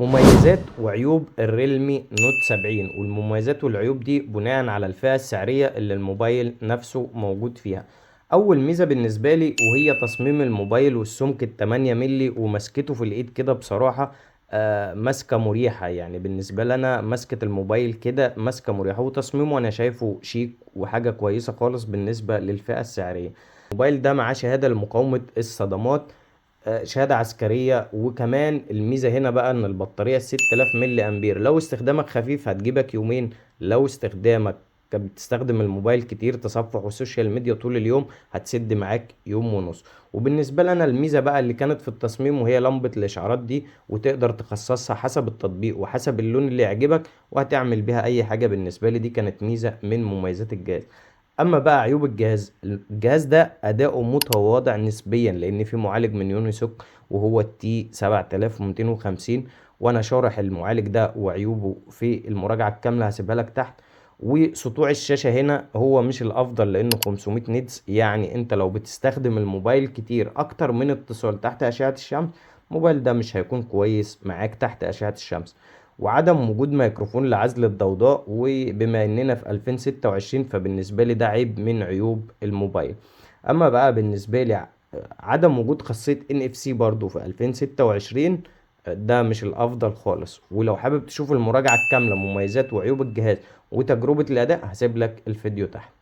مميزات وعيوب الريلمي نوت 70، والمميزات والعيوب دي بناء على الفئة السعرية اللي الموبايل نفسه موجود فيها. أول ميزة بالنسبة لي وهي تصميم الموبايل والسمك التمانية ملي ومسكته في الإيد كده بصراحة. ماسكة مريحة، يعني بالنسبة لنا مسكة الموبايل كده ماسكة مريحة، وتصميمه أنا شايفه شيك وحاجة كويسة خالص بالنسبة للفئة السعرية. الموبايل ده معاه شهادة لمقاومة الصدمات، شهادة عسكرية. وكمان الميزة هنا بقى ان البطارية 6000 ملي امبير، لو استخدامك خفيف هتجيبك يومين. لو استخدامك بتستخدم الموبايل كتير تصفح والسوشيال ميديا طول اليوم هتسد معاك يوم ونص. وبالنسبة لنا الميزة بقى اللي كانت في التصميم وهي لمبة الاشعارات دي، وتقدر تخصصها حسب التطبيق وحسب اللون اللي يعجبك وهتعمل بيها اي حاجة. بالنسبة لي دي كانت ميزة من مميزات الجهاز. اما بقى عيوب الجهاز ده اداؤه متواضع نسبيا لان في معالج من يونيسوك وهو التي 7250، وانا شارح المعالج ده وعيوبه في المراجعة الكاملة هسيبها لك تحت. وسطوع الشاشة هنا هو مش الافضل لانه 500 نيتس، يعني انت لو بتستخدم الموبايل كتير اكتر من اتصال تحت اشعة الشمس، الموبايل ده مش هيكون كويس معاك تحت اشعة الشمس. وعدم وجود ميكروفون لعزل الضوضاء، وبما اننا في 2026 فبالنسبة لي ده عيب من عيوب الموبايل. اما بقى بالنسبة لي عدم وجود خاصية NFC برضو في 2026 ده مش الافضل خالص. ولو حابب تشوف المراجعة الكاملة مميزات وعيوب الجهاز وتجربة الاداء هسيب لك الفيديو تحت.